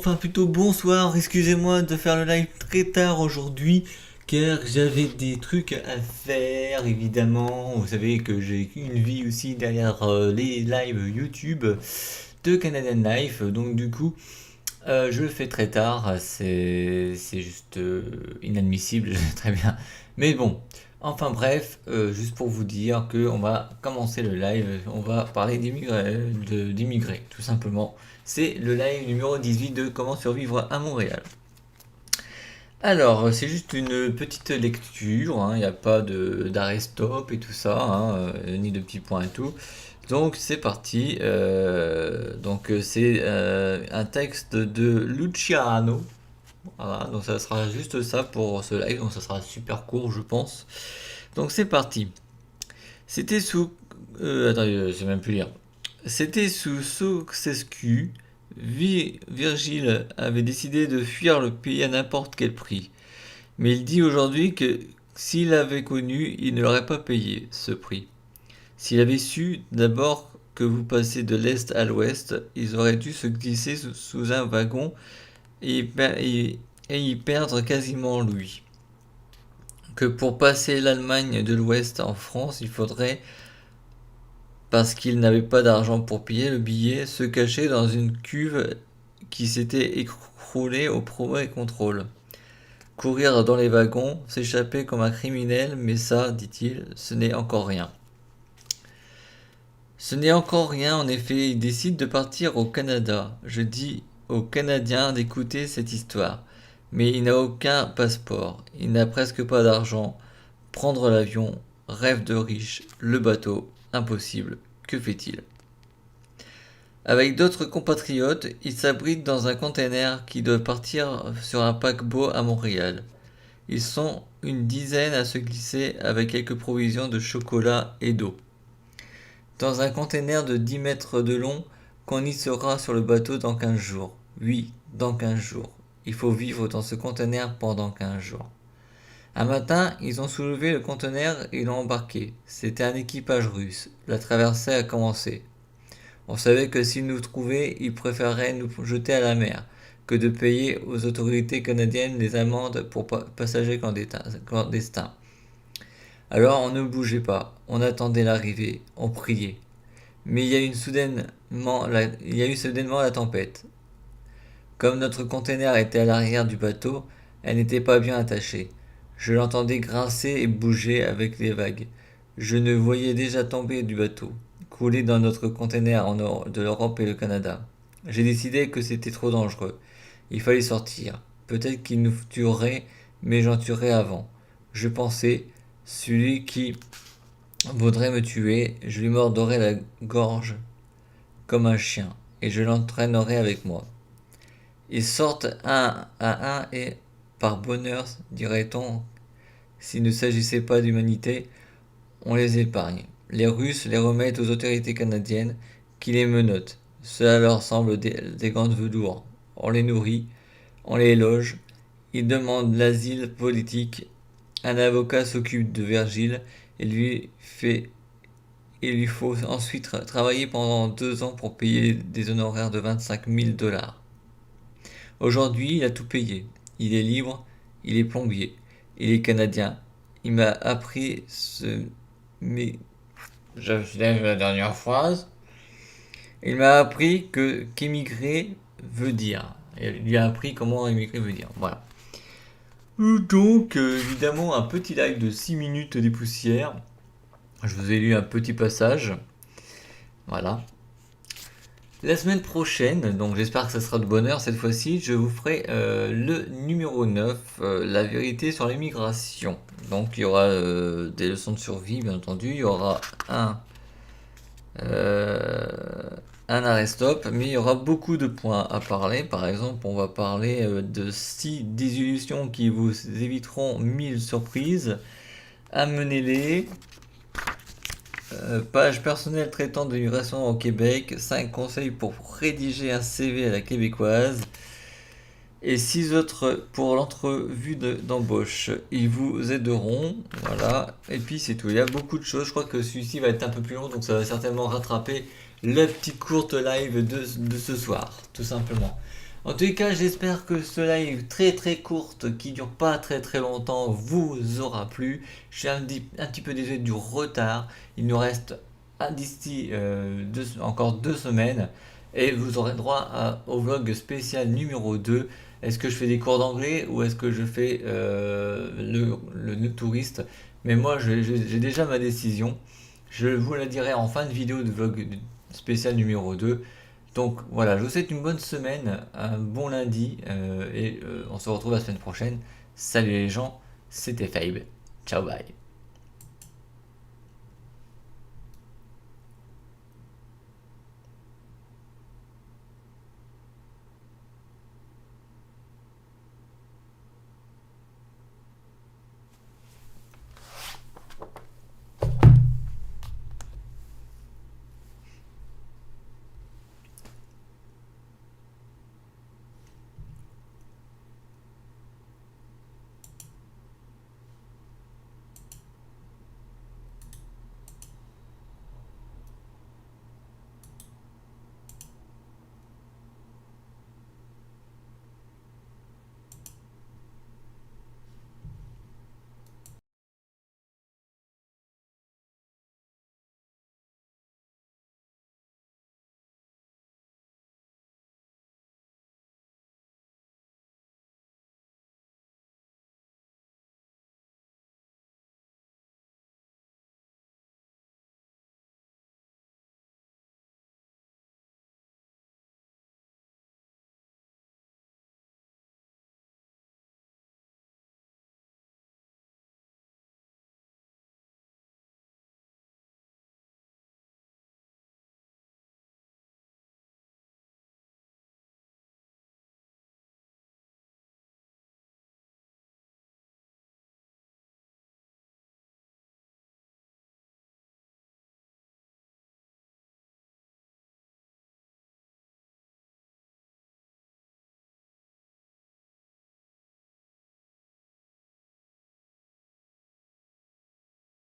enfin plutôt bonsoir, excusez-moi de faire le live très tard aujourd'hui, car j'avais des trucs à faire évidemment. Vous savez que j'ai une vie aussi derrière les lives YouTube de Canadian Life, donc du coup je le fais très tard, c'est juste inadmissible, très bien. Mais bon, enfin bref, juste pour vous dire que on va commencer le live, on va parler d'immigrés, tout simplement. C'est le live numéro 18 de Comment survivre à Montréal. Alors, c'est juste une petite lecture, hein, il n'y a pas d'arrêt stop et tout ça, hein, ni de petits points et tout. Donc c'est parti. C'est un texte de Luciano. Voilà, donc ça sera juste ça pour ce live, donc ça sera super court je pense. Donc c'est parti. C'était sous... attendez, je sais même plus lire. C'était sous Ceausescu. Virgile avait décidé de fuir le pays à n'importe quel prix. Mais il dit aujourd'hui que s'il l'avait connu, il ne l'aurait pas payé, ce prix. S'il avait su d'abord que vous passez de l'est à l'ouest, ils auraient dû se glisser sous un wagon et y perdre quasiment lui. Que pour passer l'Allemagne de l'ouest en France, il faudrait, parce qu'ils n'avaient pas d'argent pour payer le billet, se cacher dans une cuve qui s'était écroulée au premier contrôle. Courir dans les wagons, s'échapper comme un criminel, mais ça, dit-il, ce n'est encore rien. Ce n'est encore rien, en effet, il décide de partir au Canada. Je dis aux Canadiens d'écouter cette histoire. Mais il n'a aucun passeport, il n'a presque pas d'argent. Prendre l'avion, rêve de riche, le bateau, impossible. Que fait-il? Avec d'autres compatriotes, il s'abrite dans un container qui doit partir sur un paquebot à Montréal. Ils sont une dizaine à se glisser avec quelques provisions de chocolat et d'eau. Dans un container de 10 mètres de long, qu'on y sera sur le bateau dans 15 jours. Oui, dans 15 jours. Il faut vivre dans ce conteneur pendant 15 jours. Un matin, ils ont soulevé le conteneur et l'ont embarqué. C'était un équipage russe. La traversée a commencé. On savait que s'ils nous trouvaient, ils préféreraient nous jeter à la mer que de payer aux autorités canadiennes des amendes pour passagers clandestins. Alors on ne bougeait pas, on attendait l'arrivée, on priait. Mais il y a eu soudainement la tempête. Comme notre conteneur était à l'arrière du bateau, elle n'était pas bien attachée. Je l'entendais grincer et bouger avec les vagues. Je ne voyais déjà tomber du bateau, couler dans notre conteneur de l'Europe et le Canada. J'ai décidé que c'était trop dangereux. Il fallait sortir. Peut-être qu'il nous tuerait, mais j'en tuerais avant. Je pensais, celui qui voudrait me tuer, je lui mordrais la gorge comme un chien, et je l'entraînerais avec moi. Ils sortent un à un et, par bonheur, dirait-on, s'il ne s'agissait pas d'humanité, on les épargne. Les Russes les remettent aux autorités canadiennes qui les menottent. Cela leur semble des gants de velours. On les nourrit, on les loge, ils demandent l'asile politique. Un avocat s'occupe de Virgile et il lui faut ensuite travailler pendant 2 ans pour payer des honoraires de 25 000 $. Aujourd'hui, il a tout payé. Il est libre, il est plombier, il est canadien. Il m'a appris mais je lève la dernière phrase. Il m'a appris qu'émigrer veut dire. Il lui a appris comment émigrer veut dire. Voilà. Donc, évidemment, un petit live de 6 minutes des poussières. Je vous ai lu un petit passage. Voilà. La semaine prochaine, donc j'espère que ça sera de bonne heure cette fois-ci, je vous ferai le numéro 9, la vérité sur l'immigration. Donc il y aura des leçons de survie, bien entendu. Il y aura un arrêt stop, mais il y aura beaucoup de points à parler. Par exemple, on va parler de 6 désillusions qui vous éviteront 1000 surprises. Amenez-les. Page personnelle traitant de l'immigration au Québec, 5 conseils pour rédiger un CV à la québécoise et 6 autres pour l'entrevue d'embauche. Ils vous aideront, voilà, et puis c'est tout. Il y a beaucoup de choses, je crois que celui-ci va être un peu plus long, donc ça va certainement rattraper la petite courte live de ce soir, tout simplement. En tout cas, j'espère que ce live très très courte, qui dure pas très très longtemps, vous aura plu. Je suis un petit peu désolé du retard. Il nous reste d'ici encore 2 semaines et vous aurez droit au vlog spécial numéro 2. Est-ce que je fais des cours d'anglais ou est-ce que je fais le touriste? Mais moi, j'ai déjà ma décision. Je vous la dirai en fin de vidéo de vlog spécial numéro 2. Donc voilà, je vous souhaite une bonne semaine, un bon lundi et on se retrouve la semaine prochaine. Salut les gens, c'était Fabe. Ciao, bye.